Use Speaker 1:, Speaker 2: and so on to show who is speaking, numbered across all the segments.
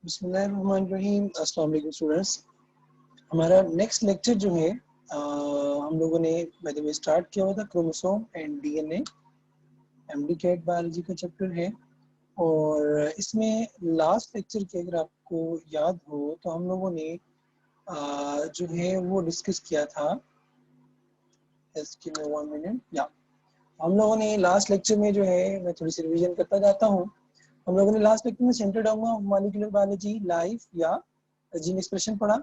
Speaker 1: बिस्मिल्लाहिर्रहमानिर्रहीम। अस्सलाम वालेकुम स्टूडेंट्स। हमारा नेक्स्ट लेक्चर जो है हम लोगों ने बाय द वे स्टार्ट किया हुआ था chromosome and DNA MDCAT biology का चैप्टर है। और इसमें लास्ट लेक्चर के अगर आपको याद हो तो हम लोगों ने जो है वो डिस्कस किया था। Give me 1 minute. या हम लोगों ने लास्ट लेक्चर में जो है, मैं थोड़ी सी रिवीजन करता जाता हूँ। हम लोगों ने लास्ट लेक्चर में centre dogma of molecular biology, life या जीन एक्सप्रेशन पढ़ा।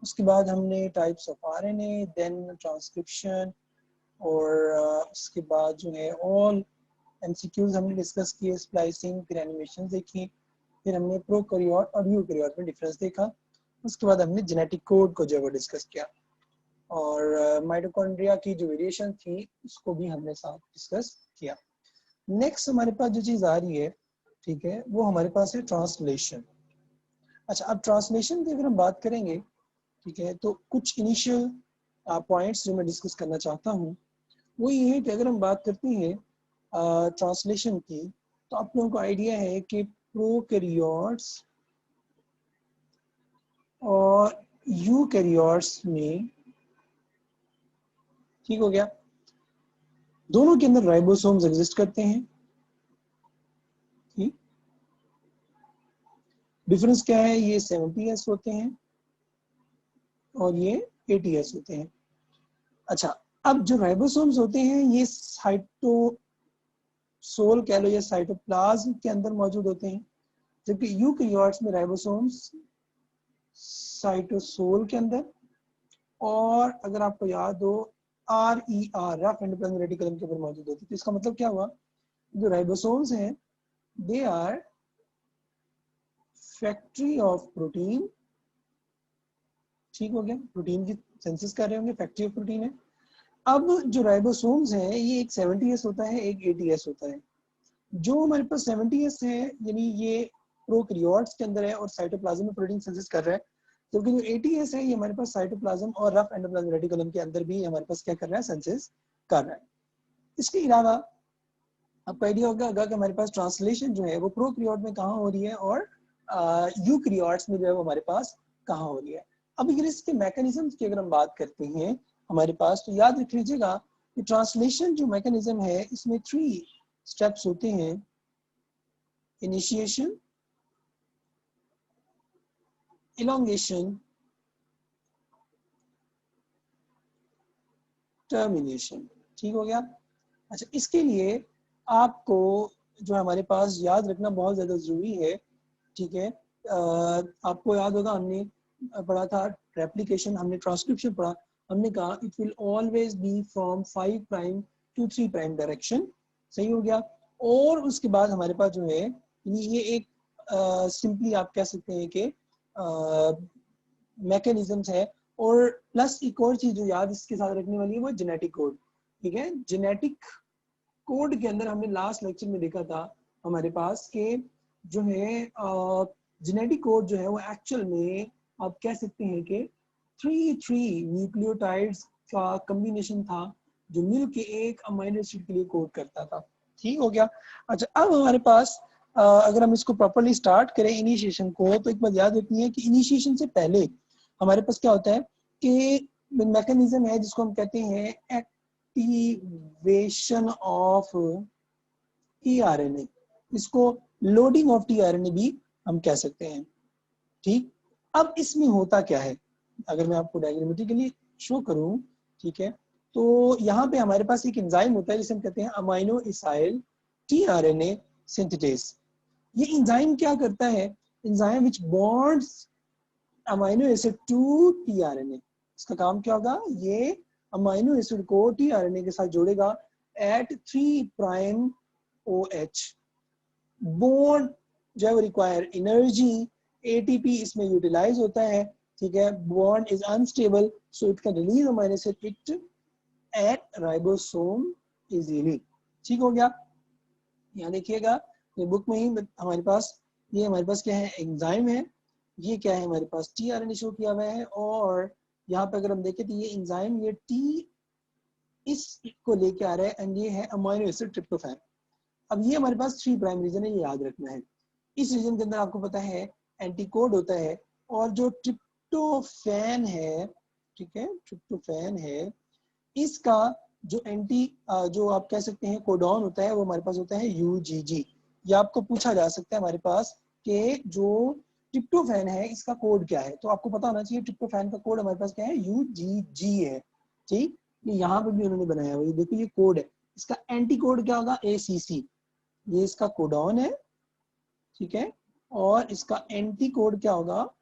Speaker 1: उसके बाद हमने types of RNA, then transcription, और उसके बाद जो है ऑल एमसीक्यूज हमने डिस्कस किए, स्प्लाइसिंग, फिर एनिमेशन देखी, फिर हमने प्रोकैरियोट और यूकैरियोट में डिफरेंस देखा। उसके बाद हमने जेनेटिक कोड को जो है डिस्कस किया, और माइटोकॉन्ड्रिया की जो वेरिएशन थी उसको भी हमने साथ डिस्कस किया। नेक्स्ट हमारे पास जो चीज़ आ रही है, ठीक है, वो हमारे पास है ट्रांसलेशन। अच्छा, अब ट्रांसलेशन की अगर हम बात करेंगे, ठीक है, तो कुछ इनिशियल पॉइंट्स जो मैं डिस्कस करना चाहता हूँ वो ये है कि अगर हम बात करते हैं ट्रांसलेशन की, तो आप लोगों को आइडिया है कि प्रोकैरियोट्स और यूकैरियोट्स में, ठीक हो गया, दोनों के अंदर राइबोसोम्स एग्जिस्ट करते हैं। ठीक, डिफरेंस क्या है, ये 70S होते हैं और ये 80S होते हैं। अच्छा, अब जो राइबोसोम्स होते हैं ये साइटोसोल कह लो या साइटोप्लाज्म के अंदर मौजूद होते हैं, जबकि यूकैरियोट्स में राइबोसोम्स साइटोसोल के अंदर, और अगर आपको याद हो RER रफ एंडोप्लाज्मिक रेटिकुलम के ऊपर मौजूद होती है। तो इसका मतलब क्या हुआ, जो राइबोसोम्स हैं they are factory of protein. ठीक हो गया, प्रोटीन की सिंथेसिस कर रहे होंगे, फैक्ट्री ऑफ प्रोटीन है। अब जो राइबोसोम्स हैं ये एक 70S होता है, एक 80S होता है। जो हमारे पास 70S है यानी ये प्रोकैरियोट्स के अंदर है और साइटोप्लाज्म में प्रोटीन सिंथेसिस कर रहा है, जबकि जो 80S है ये हमारे पास साइटोप्लाज्म और रफ एंडोप्लाज्मिक रेटिकुलम के अंदर भी हमारे पास क्या कर रहा है, सिंथेसिस कर रहा है। इसके अलावा आपको आइडिया होगा कि हमारे पास ट्रांसलेशन जो है वो प्रोकैरियोट में कहाँ हो रही है और यूकैरियोट्स में जो है वो हमारे पास कहाँ हो रही है। अब अगर इसके मैकेनिज्म की अगर हम बात करते हैं हमारे पास, तो याद रख लीजिएगा कि ट्रांसलेशन जो मैकेनिज्म है इसमें 3 स्टेप्स होते हैं। Initiation, elongation, termination. ठीक हो गया। अच्छा, इसके लिए आपको जो हमारे पास याद रखना बहुत ज़्यादा ज़रूरी है, ठीक है। आपको याद होगा हमने पढ़ा था रेप्लिकेशन, हमने ट्रांसक्रिप्शन पढ़ा, हमने कहा it will always be from 5 prime to 3 prime direction. सही हो गया। और उसके बाद हमारे पास जो है ये एक सिंपली आप कह सकते हैं कि मैकेनिज्म्स है। और प्लस एक और चीज जो याद इसके साथ रखने वाली है वो जेनेटिक कोड। ठीक है, जेनेटिक कोड के अंदर हमने लास्ट लेक्चर में देखा था हमारे पास के जो है जेनेटिक कोड जो है वो एक्चुअल में आप कह सकते हैं कि 3 न्यूक्लियोटाइड्स का कॉम्बिनेशन था जो मिल के एक अमीनो एसिड के लिए कोड करता था। ठीक हो गया। अच्छा, अब हमारे पास अगर हम इसको प्रॉपर्ली स्टार्ट करें इनिशिएशन को, तो एक बात याद रखनी है कि इनिशिएशन से पहले हमारे पास क्या होता है कि मैकेनिज्म है जिसको हम कहते हैं एक्टिवेशन ऑफ टीआरएनए। इसको लोडिंग ऑफ टीआरएनए भी हम कह सकते हैं। ठीक, अब इसमें होता क्या है, अगर मैं आपको डायग्रामेटिकली शो करूं, ठीक है, तो यहाँ पे हमारे पास एक एंजाइम होता है जिसे हम कहते हैं अमीनो एसाइल टीआरएनए सिंथेटेस। ये एंजाइम क्या करता है, enzyme which bonds amino acid to tRNA. इसका काम क्या होगा, ये अमीनो एसिड को टीआरएनए के साथ जोड़ेगा एट 3 प्राइम OH। बॉन्ड जब रिक्वायर एनर्जी, एटीपी इसमें यूटिलाइज होता है। ठीक है, bond is unstable so it can release amino acid at ribosome easily. ठीक हो गया। यहाँ देखिएगा ये बुक में ही हमारे पास, ये हमारे पास क्या है, एंजाइम है, ये क्या है हमारे पास टीआरएनए शो किया हुआ है, और यहाँ पे अगर हम देखें तो ये एंजाइम ये टी इसको लेके आ रहा है एंड ये है अमीनो एसिड ट्रिप्टोफैन। अब ये हमारे पास 3 प्राइम रीजन है, ये याद रखना है। इस रीजन के अंदर आपको पता है एंटीकोड होता है, और जो ट्रिप्टोफैन है, ठीक है, ट्रिप्टोफैन है, इसका जो जो आप कह सकते हैं कोडॉन होता है वो हमारे पास होता है यूजीजी। ये आपको पूछा जा सकता है हमारे पास कि जो ट्रिप्टोफैन है इसका कोड क्या है, तो आपको पता होना चाहिए ट्रिप्टोफैन का कोड हमारे पास क्या है, यूजीजी है। ठीक, ये यहाँ पे भी उन्होंने बनाया हुआ है, देखो ये कोड है, इसका एंटी कोड क्या होगा, एसीसी। ये इसका कोडॉन है, ठीक है, और इसका एंटी कोड क्या होगा,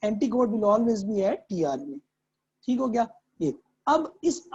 Speaker 1: anti code will always be at tRNA. ठीक हो गया ये। अब इस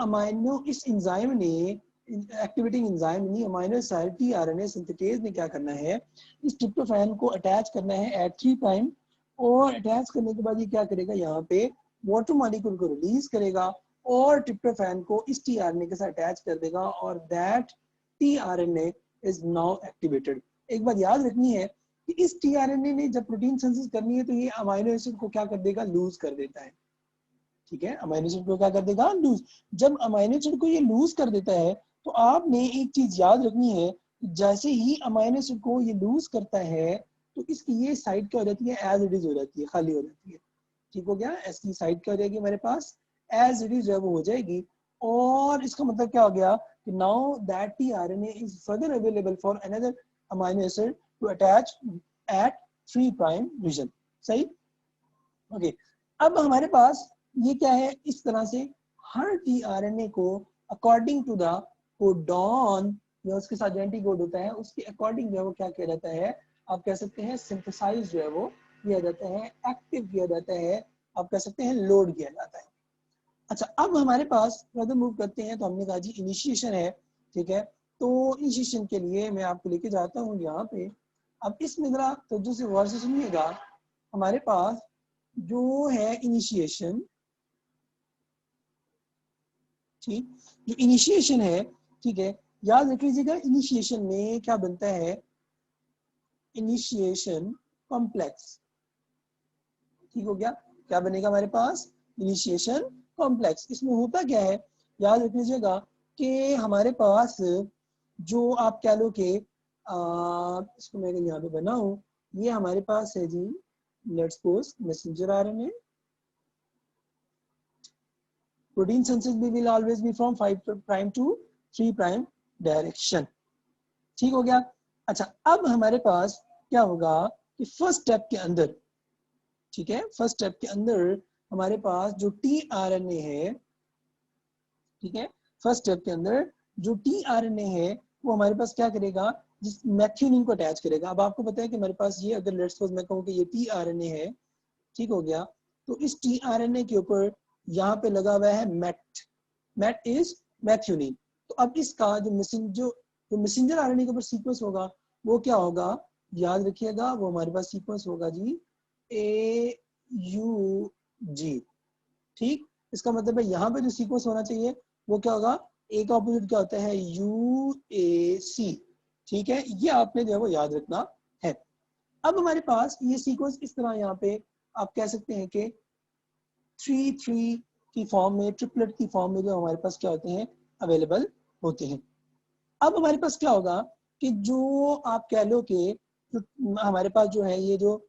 Speaker 1: एंजाइम ने, एक्टिवेटिंग एंजाइम ने, अमाइनो एसिड टीआरएनए सिंथेटेज ने क्या करना है, इस ट्रिप्टोफैन को अटैच करना है एट 3 प्राइम, और अटैच करने के बाद ये क्या करेगा, यहाँ पे वाटर मॉलिक्यूल को रिलीज करेगा और ट्रिप्टोफैन को इस टीआरएनए के साथ अटैच कर देगा, और that tRNA is now activated. एक बात याद रखनी है कि इस टीआरएनए ने जब प्रोटीन सिंथेसिस करनी है तो ये अमाइनो एसिड को क्या कर देगा, लूज कर देता है। ठीक है, अमाइनो एसिड को क्या कर देगा, लूज। जब अमाइनो एसिड को ये लूज कर देता है तो आपने एक चीज याद रखनी है, जैसे ही अमाइनो एसिड को ये लूज करता है तो इसकी ये साइड क्या हो जाती है, एज इट इज हो जाती है, खाली हो जाती है। ठीक हो गया, इसकी साइड क्या हो जाएगी हमारे पास, एज इट इज जो है वो हो जाएगी। और इसका मतलब क्या हो गया कि now that tRNA is further available for another amino acid to attach at 3 prime region. सही, ओके। अब हमारे पास ये क्या है, इस तरह से हर टीआरएनए को अकॉर्डिंग टू द कोडॉन या उसके साथ जो एंटीकोड होता है उसके अकॉर्डिंग जो है वो क्या किया जाता है, आप कह सकते हैं सिंथेसाइज जो है वो किया जाता है, एक्टिव किया जाता है, आप कह सकते हैं लोड किया जाता है। अच्छा, अब हमारे पास फर्दर मूव करते हैं, तो हमने कहा जी इनिशिएशन है, ठीक है, तो इनिशिएशन के लिए मैं आपको लेके जाता हूँ यहाँ पे। अब इसमें जरा तवज्जो से गौर से सुनिएगा, हमारे पास जो है इनिशिएशन, ठीक, जो इनिशिएशन है, ठीक है, याद रख लीजिएगा इनिशिएशन में क्या बनता है, इनिशिएशन कॉम्प्लेक्स। ठीक हो गया, क्या बनेगा हमारे पास, इनिशिएशन कॉम्प्लेक्स। इसमें होता क्या है, याद रख लीजिएगा कि हमारे पास जो आप कह लो कि इसको मैं यहाँ पे बनाऊं, ये हमारे पास है जी, let's suppose messenger RNA, protein synthesis will always be from 5 prime to 3 prime direction। ठीक हो गया। अच्छा, अब हमारे पास क्या होगा कि फर्स्ट स्टेप के अंदर, ठीक है, फर्स्ट स्टेप के अंदर हमारे पास जो टीआरएनए है, ठीक है, फर्स्ट स्टेप के अंदर जो टीआरएनए है वो हमारे पास क्या करेगा, जिस मैथ्यूनिन को अटैच करेगा। अब आपको पता है कि हमारे पास ये, अगर लेट्स सपोज मैं कहूँ कि ये टीआरएनए है, ठीक हो गया, तो इस टीआरएनए के ऊपर यहाँ पे लगा हुआ है मैट, मैट इज मैथ्यूनिन। तो अब इसका जो मैसेंजर आरएनए के ऊपर सीक्वेंस होगा वो क्या होगा, याद रखिएगा, वो हमारे पास सीक्वेंस होगा जी AUG। ठीक, इसका मतलब है यहाँ पे जो सीक्वेंस होना चाहिए वो क्या होगा, ए का ऑपोजिट क्या होता है, UAC। ठीक है, ये आपने जो है वो याद रखना है। अब हमारे पास ये सीक्वेंस इस तरह यहाँ पे आप कह सकते हैं कि 3-3 की फॉर्म में, ट्रिपलेट की फॉर्म में जो हमारे पास क्या होते हैं, अवेलेबल होते हैं। अब हमारे पास क्या होगा कि जो आप कह लो कि हमारे पास जो है ये जो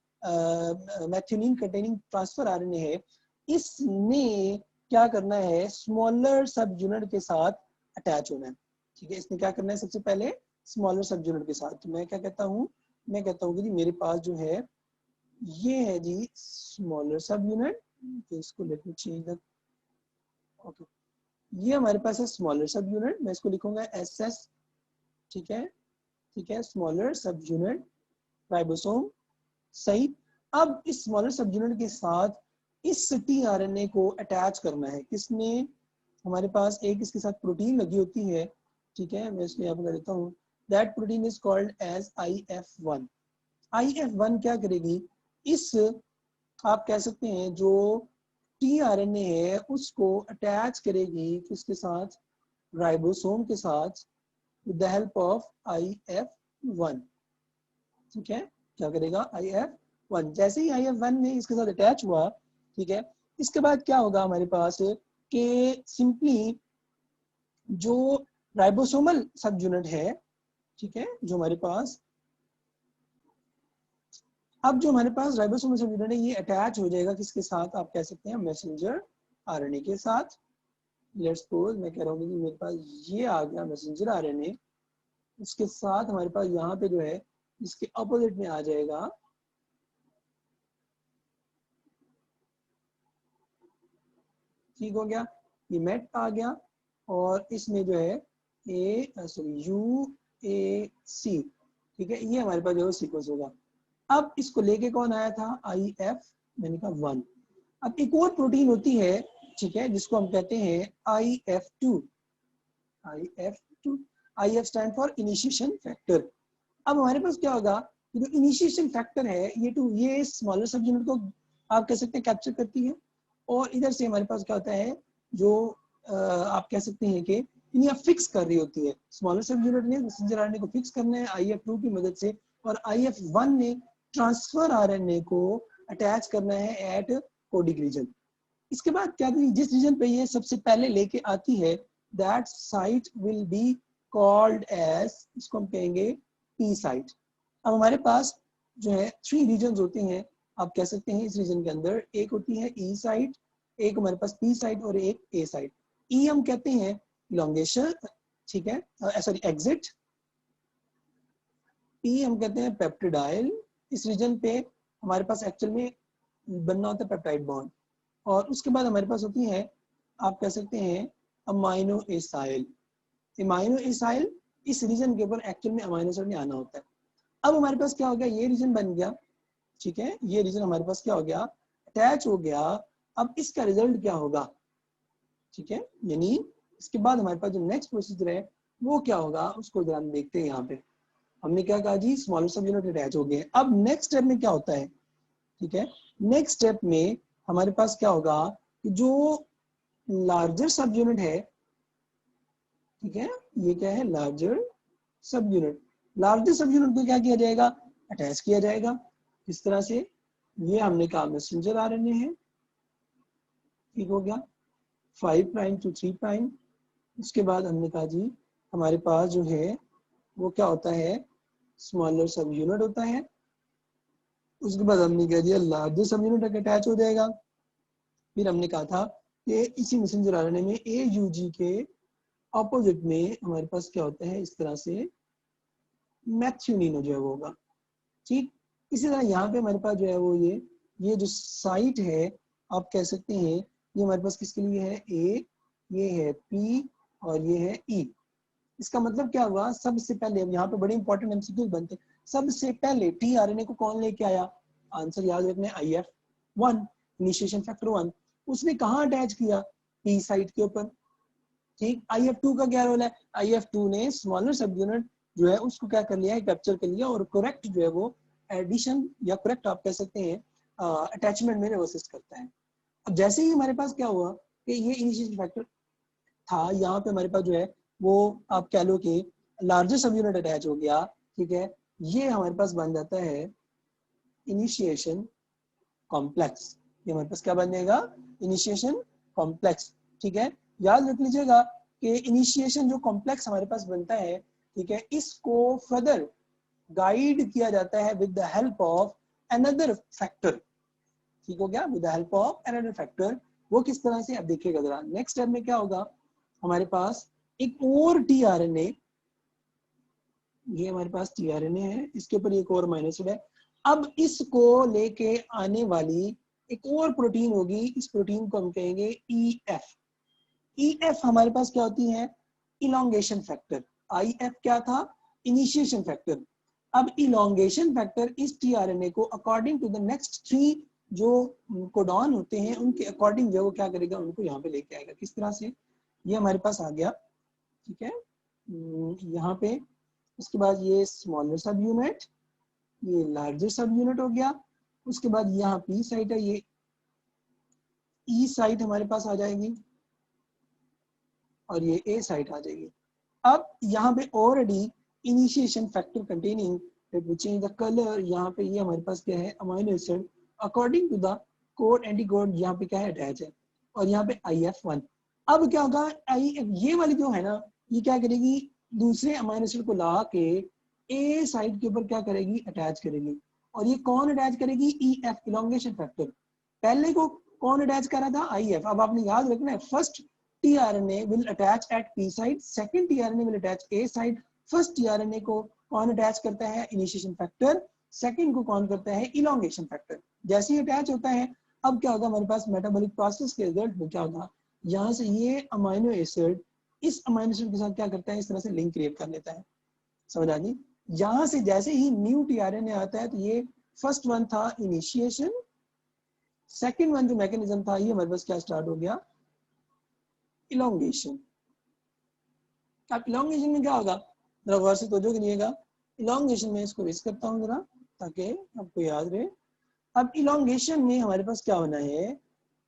Speaker 1: मैथ्यूनिन कंटेनिंग ट्रांसफर आरएनए है, इसने क्या करना है, स्मॉलर सब यूनिट के साथ अटैच होना है। ठीक है, इसने क्या करना है, सबसे पहले स्मॉलर सब यूनिट के साथ। तो मैं क्या कहता हूँ, मैं कहता हूँ कि जी मेरे पास जो है ये है जी स्मॉलर सब यूनिट, तो इसको let me change the, okay, ये हमारे पास है स्मॉलर सब यूनिट, मैं इसको लिखूंगा SS। ठीक है, ठीक है, स्मॉलर सब यूनिट राइबोसोम। सही, अब इस स्मॉलर सब यूनिट के साथ इस टीआरएनए को अटैच करना है, किसने, हमारे पास एक इसके साथ प्रोटीन लगी होती है। ठीक है, मैं इसको यहाँ पे कर देता हूँ, that protein is called as IF1। IF1 क्या करेगी, इस आप कह सकते हैं जो टीआरएनए है उसको अटैच करेगी किसके साथ, राइबोसोम के साथ, with the help of IF1। ठीक है, क्या करेगा IF1, जैसे ही IF1 में इसके साथ अटैच हुआ, ठीक है, इसके बाद क्या होगा हमारे पास कि सिंपली जो राइबोसोमल सब यूनिट है, ठीक है, जो हमारे पास अब जो हमारे पास राइबोसोमल सब यूनिट है ये अटैच हो जाएगा किसके साथ, आप कह सकते हैं मैसेंजर आरएनए के साथ। लेट्स सपोज मैं कह रहा हूँ कि मेरे पास ये आ गया मैसेंजर आरएनए, उसके साथ हमारे पास यहाँ पे जो है इसके अपोजिट में आ जाएगा ठीक हो गया, ये मेट आ गया और इसमें जो है UAC ठीक है, ये हमारे पास जो है सीक्वेंस होगा। अब इसको लेके कौन आया था, IF मैंने कहा 1। अब एक और प्रोटीन होती है ठीक है जिसको हम कहते हैं IF2। IF stand for initiation factor. अब हमारे पास क्या होगा, जो इनिशिएशन फैक्टर है ये स्मॉलर सब यूनिट को आप कह सकते हैं कैप्चर करती है, और इधर से हमारे पास क्या होता है जो आप कह सकते हैं कि इन्हें फिक्स कर रही होती है। स्मॉलर सब यूनिट ने मैसेंजर आरएनए को फिक्स करना है IF2 की मदद से, और IF1 ने ट्रांसफर आरएनए को अटैच करना है एट कोडिक रीजन। इसके बाद क्या जिस रीजन पे ये सबसे पहले लेके आती है that site will be called as, इसको हम कहेंगे P साइट। अब हमारे पास जो है 3 रीजन होते हैं आप कह सकते हैं इस रीजन के अंदर, एक होती है E साइट, एक हमारे पास P साइट और एक A साइट। E हम कहते हैं इलोंगेशन ठीक है, सॉरी एग्जिट। P हम कहते हैं पेप्टिडाइल, इस रीजन पे हमारे पास एक्चुअल में बनना होता है पेप्टाइड बॉन्ड, और उसके बाद हमारे पास होती है आप कह सकते हैं अमाइनो एसाइल। अमाइनो एसाइल इस रीजन के ऊपर एक्चुअल में अमाइनो एसिड में आना होता है। अब हमारे पास क्या हो गया, ये रीजन बन गया ठीक है, ये रीजन हमारे पास क्या हो गया अटैच हो गया। अब इसका रिजल्ट क्या होगा ठीक है, यानी इसके बाद हमारे पास जो नेक्स्ट प्रोसीजर है वो क्या होगा उसको जरा हम देखते हैं। यहाँ पे हमने क्या कहा जी स्मॉलर सब यूनिट अटैच हो गए। अब नेक्स्ट स्टेप में क्या होता है ठीक है, नेक्स्ट स्टेप में हमारे पास क्या होगा कि जो लार्जर सब यूनिट है ठीक है, ये क्या है लार्जर सब यूनिट। लार्जर सब यूनिट को क्या किया जाएगा अटैच किया जाएगा, किस तरह से, ये हमने कहा मैसेंजर आरएनए है ठीक हो गया 5 प्राइम टू 3 प्राइम। उसके बाद हमने कहा जी हमारे पास जो है वो क्या होता है स्मॉलर सब यूनिट होता है। उसके बाद हमने कह दिया लार्जर सब यूनिट अटैच हो जाएगा। फिर हमने कहा था कि इसी मैसेंजर आरएनए में AUG के ऑपोजिट में हमारे पास क्या होता है इस तरह से मैथ्यूनिन जो है वो होगा ठीक। इसी तरह यहाँ पे हमारे पास जो है वो ये जो साइट है आप कह सकते हैं ये हमारे पास किसके लिए है A, ये है P और ये है E। इसका मतलब क्या हुआ सबसे पहले, अब यहाँ पे बड़े इंपॉर्टेंट एमसीक्यू बनते हैं, सबसे पहले tRNA को कौन लेके आया, आंसर याद रखना है IF1 इनिशिएशन फैक्टर 1। उसने कहाँ अटैच किया P साइट के ऊपर ठीक। IF2 का क्या रोल है, IF2 ने स्मॉलर सब यूनिट जो है उसको क्या कर लिया है कैप्चर कर लिया और करेक्ट जो है वो एडिशन या करेक्ट आप कह सकते हैं अटैचमेंट में रिवर्स करता है। अब जैसे ही हमारे पास क्या हुआ कि ये इनिशिएशन फैक्टर था, यहाँ पे हमारे पास जो है वो आप कह लो कि लार्जर सब यूनिट अटैच हो गया ठीक है, ये हमारे पास बन जाता है इनिशिएशन कॉम्प्लेक्स। ये हमारे पास क्या बन जाएगा इनिशिएशन कॉम्प्लेक्स ठीक है। याद रख लीजिएगा कि इनिशिएशन जो कॉम्प्लेक्स हमारे पास बनता है ठीक है, इसको फर्दर गाइड किया जाता है with the help of another factor ठीक हो गया, with the help of another factor. वो किस तरह से अब देखिएगा जरा नेक्स्ट स्टेप में क्या होगा, हमारे पास एक और tRNA, ये हमारे पास tRNA है, इसके ऊपर एक और अमीनो एसिड है। अब इसको लेके आने वाली एक और प्रोटीन होगी, इस प्रोटीन को हम कहेंगे EF। EF हमारे पास क्या होती है इलोंगेशन फैक्टर, IF क्या था इनिशिएशन फैक्टर। अब इलोंगेशन फैक्टर इस tRNA को अकॉर्डिंग टू द नेक्स्ट 3 जो कोडॉन होते हैं उनके अकॉर्डिंग जो वो क्या करेगा उनको यहाँ पे लेके आएगा। किस तरह से, ये हमारे पास आ गया ठीक है यहाँ पे। उसके बाद ये स्मॉलर सब यूनिट, ये लार्जर सब यूनिट हो गया। उसके बाद यहाँ P साइट है, ये E साइट हमारे पास आ जाएगी और ये A साइट आ जाएगी। अब यहाँ पे already initiation factor containing change the colour, यहाँ पे ये हमारे पास क्या है amino acid according to the code anti code यहाँ पे क्या है अटैच है, और यहाँ पे IF1। अब क्या होगा ये वाली जो है ना ये क्या करेगी दूसरे अमीनो एसिड को ला के A साइड के ऊपर क्या करेगी अटैच करेगी। और ये कौन अटैच करेगी, EF इलोंगेशन फैक्टर। पहले को कौन अटैच कर रहा था, IF। अब आपने याद रखना है first tRNA will attach at P site, second tRNA will attach A site। First tRNA को कौन अटैच करता है, इनिशिएशन फैक्टर, सेकंड को कौन करता है, इलोंगेशन फैक्टर। जैसे ही अटैच होता है अब क्या होगा हमारे पास मेटाबॉलिक प्रोसेस के रिजल्ट में क्या होगा, यहाँ से ये अमाइनो एसिड इस अमाइनो एसिड के साथ क्या करता है, इस तरह से लिंक क्रिएट कर लेता है। समझ आ गई। यहाँ से जैसे ही न्यू tRNA आता है तो ये फर्स्ट वन था इनिशिएशन, सेकंड वन जो मैकेनिज्म था ये हमारे पास क्या स्टार्ट हो गया, इलोंगेशन। अब इलोंगेशन में क्या होगा, जरा गौर से तवज्जो करिएगा। इलोंगेशन में इसको रिस्क करता हूँ जरा ताकि आपको याद रहे। अब इलोंगेशन में हमारे पास क्या होना है,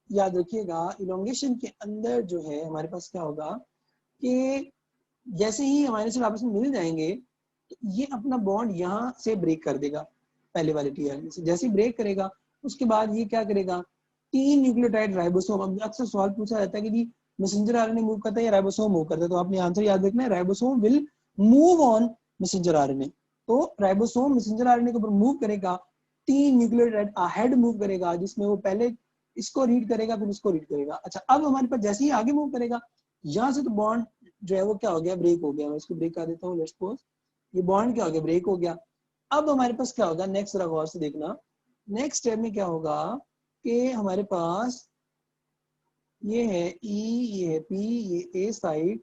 Speaker 1: याद रखिएगा इलोंगेशन के अंदर जो है हमारे पास क्या होगा कि जैसे ही हमारे से आपस में मिल जाएंगे तो ये अपना बॉन्ड यहाँ से ब्रेक कर देगा पहले वाले tRNA से। जैसे ही ब्रेक करेगा उसके बाद ये क्या करेगा, 3 न्यूक्लियोटाइड राइबोसोम। अब अक्सर सवाल पूछा जाता है कि जी मैसेंजर आरएनए मूव करता है या राइबोसोम मूव करता है, तो आपने आंसर याद रखना है, ribosome will move on messenger RNA. तो राइबोसोम मैसेंजर आरएनए के ऊपर मूव करेगा, 3 न्यूक्लियोटाइड अहेड मूव करेगा जिसमें वो पहले इसको रीड करेगा फिर इसको रीड करेगा। अच्छा अब हमारे पास जैसे ही आगे मूव करेगा यहाँ से तो बॉन्ड जो है वो क्या हो गया, ब्रेक हो गया। मैं इसको ब्रेक कर देता हूँ, लेट्स सपोज ये बॉन्ड क्या हो गया, ब्रेक हो गया। अब हमारे पास क्या होगा, नेक्स्ट जरा गौर से देखना, नेक्स्ट स्टेप में क्या होगा कि हमारे पास ये है E, ये है P, ये A साइड,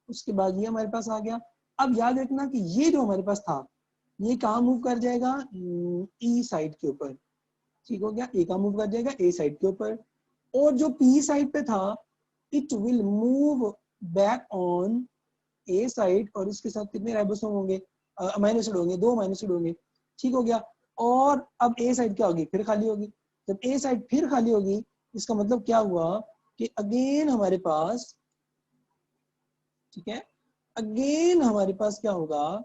Speaker 1: उसके बाद ये हमारे पास आ गया। अब याद रखना कि ये जो हमारे पास था ये कहाँ मूव कर जाएगा, E साइड के ऊपर। ठीक हो गया, ए कहाँ मूव कर जाएगा, A साइड के ऊपर। और जो P साइड पे था it will move back on A side, और इसके साथ कितने राइबोसोम होंगे, अमीनो एसिड होंगे, 2 अमीनो एसिड होंगे। ठीक हो गया। और अब A साइड क्या होगी, फिर खाली होगी। जब A साइड फिर खाली होगी इसका मतलब क्या हुआ कि अगेन हमारे पास, ठीक है, अगेन हमारे पास क्या होगा,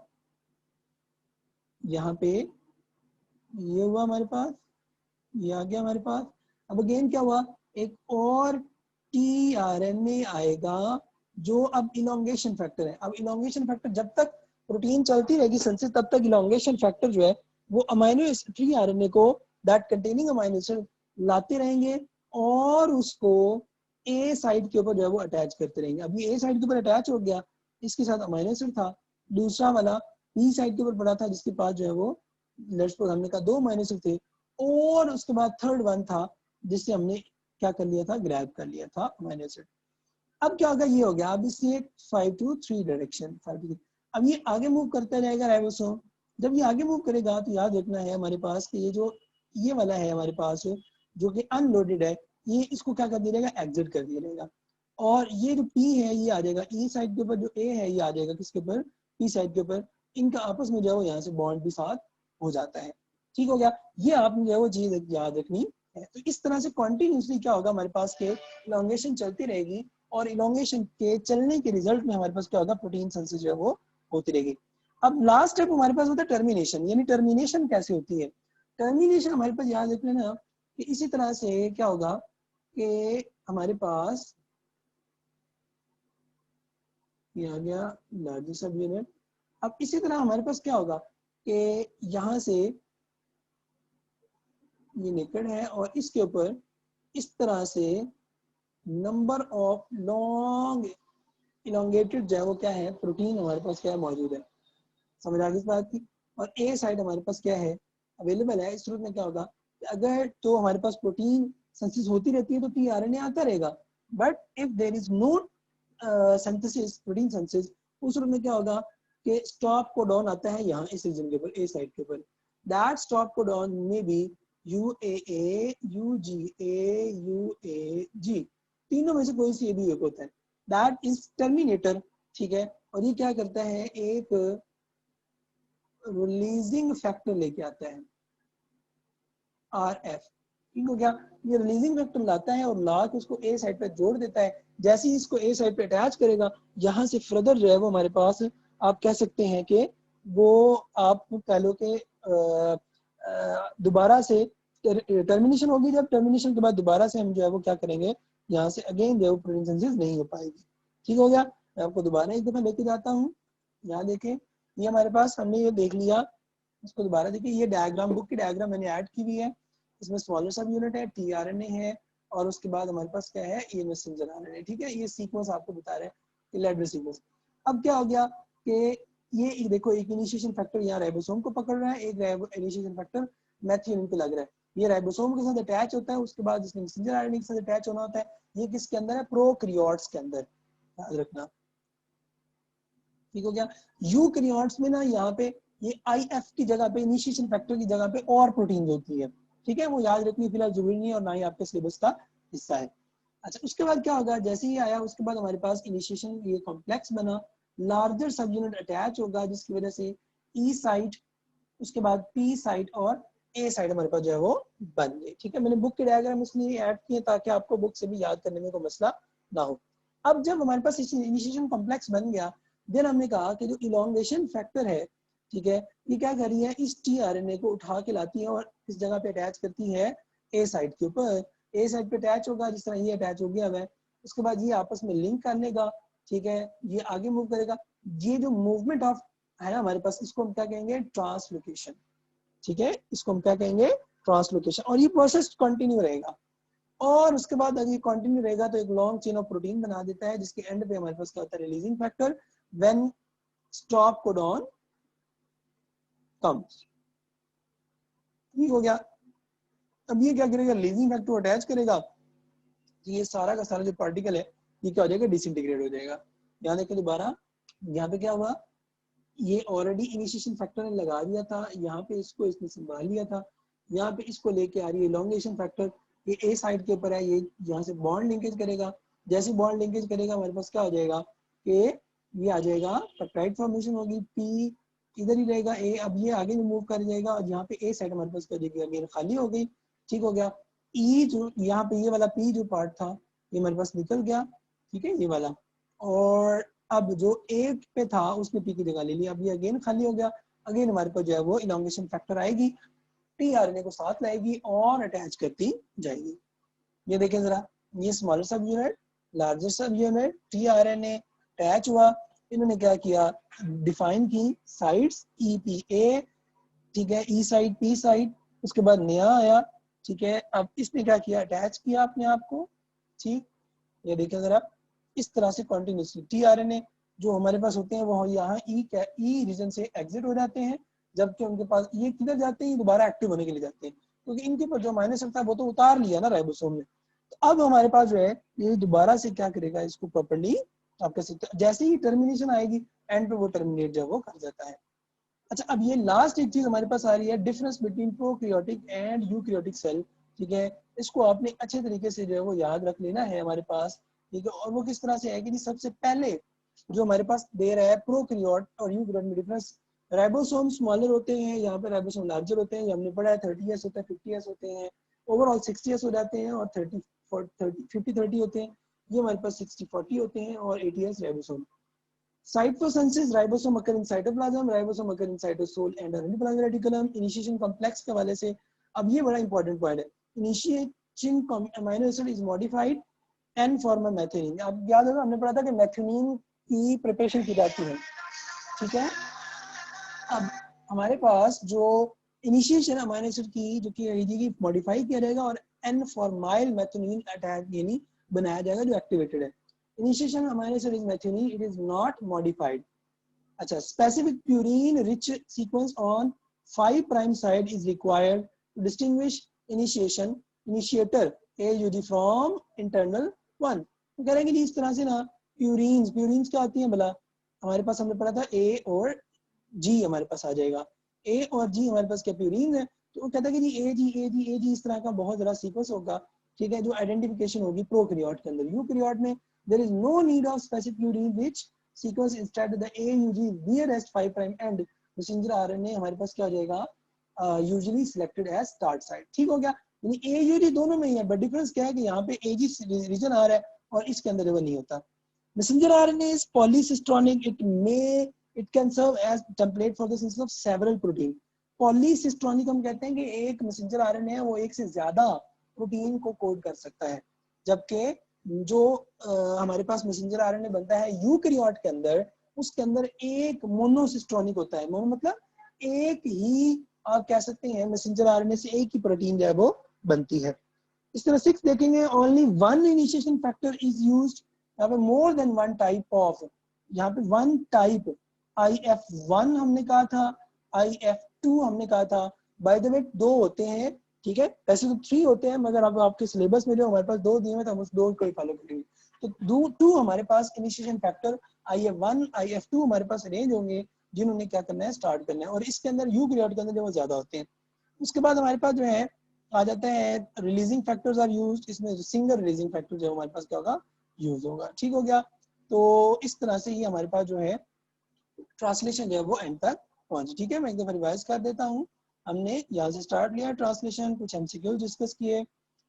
Speaker 1: यहाँ पे ये हुआ हमारे पास, ये आ गया हमारे पास। अब अगेन क्या हुआ, एक और tRNA आएगा जो अब इलोंगेशन फैक्टर है। अब इलोंगेशन फैक्टर जब तक प्रोटीन चलती रहेगी सेल तब तक इलोंगेशन फैक्टर जो है वो अमीनो एसिड tRNA को दैट कंटेनिंग अमीनो एसिड लाते रहेंगे और उसको ए साइड के ऊपर जो है वो अटैच करते रहेंगे। अब ये ए साइड के ऊपर अटैच हो गया, इसके साथ अमीनो एसिड था, दूसरा वाला बी साइड के ऊपर पड़ा था जिसके पास जो है वो लेट्स सपोज हमने कहा 2 अमीनो एसिड थे, और उसके बाद थर्ड वन था जिससे हमने क्या कर लिया था, ग्रैब कर लिया था अमीनो एसिड। अब क्या होगा, ये हो गया, अब इससे 5 to 3 डायरेक्शन, 5 to 3। अब ये आगे मूव करता जाएगा राइबोसोम। जब ये आगे मूव करेगा तो याद रखना है हमारे पास कि ये जो ये वाला है हमारे पास जो कि अनलोडेड है, ये इसको क्या कर दिया जाएगा, एग्जिट कर दिया जाएगा। और ये जो P है ये आ जाएगा E साइड के ऊपर, जो A है ये आ जाएगा किसके ऊपर, P साइड के ऊपर। इनका आपस में जो है वो यहाँ से बॉन्ड भी साथ हो जाता है। ठीक हो गया, ये आपने जो है वो चीज याद रखनी है। तो इस तरह से कॉन्टिन्यूसली क्या होगा हमारे पास के इलोंगेशन चलती रहेगी, और इलोंगेशन के चलने के रिजल्ट में हमारे पास क्या होगा, प्रोटीन सिंथेसिस जो है वो होती रहेगी। अब लास्ट स्टेप हमारे पास होता है टर्मिनेशन। यानी टर्मिनेशन कैसे होती है, टर्मिनेशन हमारे पास याद रख लेना कि इसी तरह से क्या होगा कि हमारे पास ये आ गया लार्ज सब यूनिट। अब इसी तरह हमारे पास क्या होगा कि यहाँ से ये नेकेड है और इसके ऊपर इस तरह से नंबर ऑफ लॉन्ग इलोंगेटेड जो है वो क्या है, प्रोटीन हमारे पास क्या है, मौजूद है। समझ आ गई इस बात की। और ए साइड हमारे पास क्या है, अवेलेबल है। इस सूरत में क्या होगा, अगर तो हमारे पास प्रोटीन सिंथेसिस होती रहती है तो tRNA आता रहेगा, but if there is no synthesis, protein synthesis, उस सूरत में क्या होगा कि स्टॉप कोडॉन आता है यहाँ इस रीजन के ऊपर, ए साइड के ऊपर। दैट स्टॉप कोडॉन में भी UAA, UGA, UAG, तीनों में से कोई सी भी एक होता है, दैट इज टर्मिनेटर। ठीक है, और ये क्या करता है, एक रिलीजिंग फैक्टर लेके आता है, RF। ठीक हो गया, ये रिलीजिंग फैक्टर लाता है और ला के उसको ए साइड पे जोड़ देता है। जैसे ही इसको ए साइड पे अटैच करेगा, यहाँ से फर्दर जो है वो हमारे पास आप कह सकते हैं कि वो आप कह लो कि दोबारा से टर्मिनेशन होगी। जब टर्मिनेशन के बाद दोबारा से हम जो है वो क्या करेंगे, यहाँ से अगेन जो है वो प्रोटीन सिंथेसिस नहीं हो पाएगी। ठीक हो गया, मैं आपको दोबारा एक दफा लेके जाता हूँ। यहाँ देखें, ये हमारे पास हमने ये देख लिया इसको दोबारा देखिए, ये डायग्राम बुक की डायग्राम मैंने ऐड की हुई है। इसमें स्मॉलर सब यूनिट है, टीआरएनए है, और उसके बाद हमारे पास क्या है, ये मैसेंजर आरएनए। ठीक है, ये सीक्वेंस आपको बता रहे हैं, लेडर सीक्वेंस। अब क्या हो गया कि ये देखो, एक इनिशिएशन फैक्टर यहाँ राइबोसोम को पकड़ रहा है, एक इनिशिएशन फैक्टर मेथियोनिन पे लग रहा है। ये राइबोसोम के साथ अटैच होता है, उसके बाद इसमें मैसेंजर आरएनए के साथ अटैच होना होता है। ये किसके अंदर है, प्रोकैरियोट्स के अंदर, याद रखना। ठीक हो गया। यूकैरियोट्स में ना यहाँ पे ये IF की जगह पे, इनिशिएशन फैक्टर की जगह पे और प्रोटीन होती है। ठीक है, वो याद रखनी फिलहाल जरूरी नहीं है और ना ही आपके सिलेबस का हिस्सा है। अच्छा, उसके बाद क्या होगा, जैसे ही आया उसके बाद हमारे पास इनिशिएशन ये कॉम्प्लेक्स बना, लार्जर सब यूनिट अटैच होगा, जिसकी वजह से E साइट, उसके बाद P साइट और A साइट हमारे पास जो है वो बन गई। ठीक है, मैंने बुक के डायग्राम इसलिए ऐड किए ताकि आपको बुक से भी याद करने में कोई मसला ना हो। अब जब हमारे पास इनिशिएशन कॉम्प्लेक्स बन गया, देन हमने कहा कि जो इलॉन्गेशन फैक्टर है, ठीक है, ये क्या कर रही है, इस टीआरएनए को उठा के लाती है और इस जगह पे अटैच करती है ए साइट के ऊपर। ए साइट पे अटैच होगा, जिस तरह ये अटैच हो गया है, उसके बाद ये आपस में लिंक कर लेगा। ठीक है, ये आगे मूव करेगा। ये जो मूवमेंट ऑफ है ना हमारे पास, इसको हम क्या कहेंगे, ट्रांसलोकेशन। ठीक है, इसको हम क्या कहेंगे, ट्रांसलोकेशन। और ये प्रोसेस कंटिन्यू रहेगा, और उसके बाद अगर ये कंटिन्यू रहेगा तो एक लॉन्ग चेन ऑफ प्रोटीन बना देता है, जिसके एंड पे हमारे पास क्या होता है, releasing factor. When stop codon comes. ठीक हो गया। अब ये क्या करेगा, रिलीजिंग फैक्टर अटैच करेगा, तो ये सारा का सारा जो पार्टिकल है ये क्या हो जाएगा, डिसइंटीग्रेट हो जाएगा। यहाँ देखिए दोबारा, यहाँ पे क्या हुआ, ये ऑलरेडी इनिशिएशन फैक्टर ने लगा दिया था, यहाँ पे इसको इसने संभाल लिया था, यहाँ पे इसको लेके आ रही है इलॉन्गेशन फैक्टर, ये ए साइड के ऊपर है, ये यहाँ से बॉन्ड लिंकेज करेगा। जैसे बॉन्ड लिंकेज करेगा हमारे पास क्या हो जाएगा कि ये आ जाएगा, पेप्टाइड फॉर्मेशन होगी, पी इधर ही रहेगा, ए अब ये आगे भी मूव कर जाएगा, और यहाँ पे ए साइड हमारे पास क्या जाएगी, अगेन खाली हो गई। ठीक हो गया। ई जो यहाँ पे ये वाला पी जो पार्ट था ये हमारे पास निकल गया। ठीक है, ये वाला, और अब जो ए पे था उसने पी की जगह ले लिया, अब ये अगेन खाली हो गया। अगेन हमारे पास जो है वो इलॉन्गेशन फैक्टर आएगी, टीआरएनए को साथ लाएगी और अटैच करती जाएगी। ये देखें जरा, ये स्मॉलर सब यूनिट, लार्जर सब यूनिट, टीआरएनए अटैच हुआ। इन्होंने क्या किया, डिफाइन की साइट्स EPA, ठीक है, ई साइड पी साइड, उसके बाद नया आया। ठीक है, अब इसने क्या किया, अटैच किया अपने आप को। ठीक, ये देखें जरा, इस तरह से कंटिन्यूसली टीआरएनए जो हमारे पास होते हैं वो यहाँ ई रीजन से एग्जिट हो जाते हैं, जबकि उनके पास ये किधर जाते हैं, दोबारा एक्टिव होने के लिए जाते हैं, क्योंकि इनके ऊपर जो माइनस था वो तो उतार लिया ना राइबोसोम ने। तो अब हमारे पास जो है ये दोबारा से क्या करेगा, इसको प्रॉपर्ली आप कह सकते हैं, जैसे ही टर्मिनेशन आएगी एंड पे वो टर्मिनेट जो वो कर जाता है। अच्छा, अब ये लास्ट एक चीज हमारे पास आ रही है, difference between prokaryotic and eukaryotic cell. ठीक है, इसको आपने अच्छे तरीके से जो है वो याद रख लेना है हमारे पास। ठीक है, और वो किस तरह से है कि सबसे पहले जो हमारे पास दे रहा है प्रोकैरियोट और यूकैरियोट में डिफरेंस, राइबोसोम स्मॉलर होते हैं, यहाँ पे राइबोसोम लार्जर होते हैं, ये हमने पढ़ा है 30S होता है, 50S होते हैं, ओवरऑल 60S हो जाते हैं, और 50-30 होते हैं। ये हमारे पास 60-40 होते हैं, और 80S ribosome. Cytosynthesis, ribosome occur in cytoplasm, ribosome occur in cytosol and reticulum reticulum। Initiation complex के हवाले से अब ये बड़ा इंपॉर्टेंट पॉइंट है, initiating amino acid is modified and form methionine. अब याद होगा हमने पढ़ा था कि मेथियोनिन की प्रिपरेशन की जाती है। ठीक है, अब हमारे पास जो इनिशिएशन अमीनो एसिड की जो कि मॉडिफाई किया जाएगा और एन फॉर्माइल मेथियोनिन अटैक यानी बनाया जाएगा जो एक्टिवेटेड है। Initiation amino acid is methionine, it is not modified. अच्छा, specific purine rich sequence on 5' side is required to distinguish initiator AUG from internal one। तो कह रहे हैं कि इस तरह से ना प्यूरिन्स क्या होती हैं भला, हमारे पास हमने पढ़ा था A और G हमारे पास आ जाएगा, A और G हमारे पास क्या प्यूरिन है। तो वो कहता है कि जी AG इस तरह का बहुत ज़रा सीक्वेंस होगा। ठीक है, जो आइडेंटिफिकेशन होगी प्रोकैरियोट के अंदर। यूकैरियोट में there is no need of specific purine which sequence instead the AUG nearest 5' end messenger RNA हमारे पास क्या हो जाएगा, usually selected as start site। ठीक हो गया, यानी AUG दोनों में ही है, बट डिफरेंस क्या है कि यहाँ पे AG रीजन आ रहा है और इसके अंदर वो नहीं होता। messenger RNA is polycistronic, it can serve as template for the synthesis of several protein। polycistronic हम कहते हैं कि एक messenger RNA है वो एक से ज्यादा प्रोटीन को कोड कर सकता है, जबकि जो हमारे पास मैसेंजर आरएनए बनता है यूकैरियोट के अंदर, उसके अंदर एक मोनोसिस्टोनिक होता है। मोनो मतलब एक ही आप कह सकते हैं मैसेंजर आरएनए से एक ही प्रोटीन जो है वो बनती है। इस तरह 6 देखेंगे, only one initiation factor is used, यहाँ पे more than one type of, यहाँ पे वन टाइप IF1 हमने कहा था, IF2 हमने कहा था। बाय द वे 2 होते हैं, ठीक है, वैसे तो 3 होते हैं, मगर अब आपके सिलेबस में जो हमारे पास 2 दिए हुए तो हम उस 2 को ही फॉलो करेंगे। तो 2 हमारे पास इनिशिएशन फैक्टर IF1 IF2 हमारे पास रेंज होंगे जिन्होंने क्या करना है, स्टार्ट करना है, और इसके अंदर यूकैरियोट के अंदर जो वो ज्यादा होते हैं। उसके बाद हमारे पास जो है आ जाते हैं रिलीजिंग फैक्टर्स आर यूज्ड, इसमें सिंगल रिलीजिंग फैक्टर जो हमारे पास क्या होगा, यूज होगा। ठीक हो गया। तो इस तरह से ही हमारे पास जो है ट्रांसलेशन जो है वो एंड तक पहुंचे। ठीक है, मैं एक दफा रिवाइज कर देता हूँ। हमने यहाँ से स्टार्ट लिया ट्रांसलेशन, कुछ एमसीक्यू डिस्कस किए,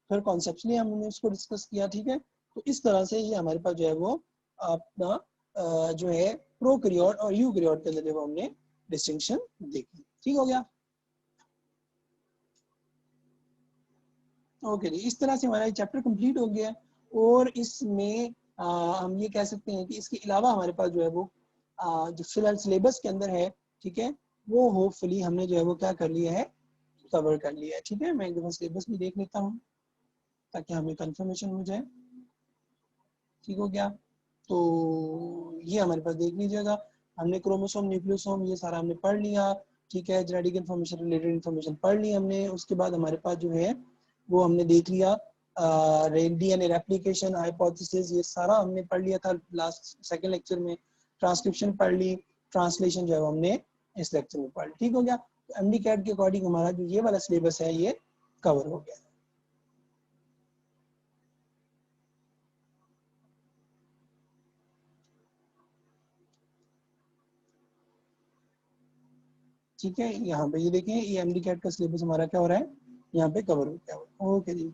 Speaker 1: फिर कॉन्सेप्चुअली हमने उसको डिस्कस किया। ठीक है, तो इस तरह से ये हमारे पास जो है वो अपना जो है प्रोकैरियोट और यूकैरियोट के अंदर जो हमने डिस्टिंक्शन देखी। ठीक हो गया। ओके जी, इस तरह से हमारा चैप्टर कंप्लीट हो गया। और इसमें हम ये कह सकते हैं कि इसके अलावा हमारे पास जो है वो जो फिलहाल सिलेबस के अंदर है, ठीक है, वो होपफुली हमने जो है वो क्या कर लिया है, कवर कर लिया है। ठीक है, मैं एक दफा सिलेबस भी देख लेता हूँ ताकि हमें कंफर्मेशन हो जाए। ठीक हो गया। तो ये हमारे पास देख लीजिएगा, हमने क्रोमोसोम न्यूक्लियोसोम ये सारा हमने पढ़ लिया। ठीक है, जेनेटिक इन्फॉर्मेशन रिलेटेड इन्फॉर्मेशन पढ़ ली हमने। उसके बाद हमारे पास जो है वो हमने देख लिया डीएनए रेप्लिकेशन, हाइपोथेसिस, ये सारा हमने पढ़ लिया था लास्ट सेकंड लेक्चर में। ट्रांसक्रिप्शन पढ़ ली, ट्रांसलेशन जो है हमने इस लेक्चर में पढ़ ली। ठीक हो गया। तो एमडी कैट के अकॉर्डिंग हमारा जो ये वाला सिलेबस है ये कवर हो गया। ठीक है, यहाँ पे ये देखें, ये एमडी कैट का सिलेबस हमारा क्या हो रहा है, यहाँ पे कवर हो गया। ओके जी।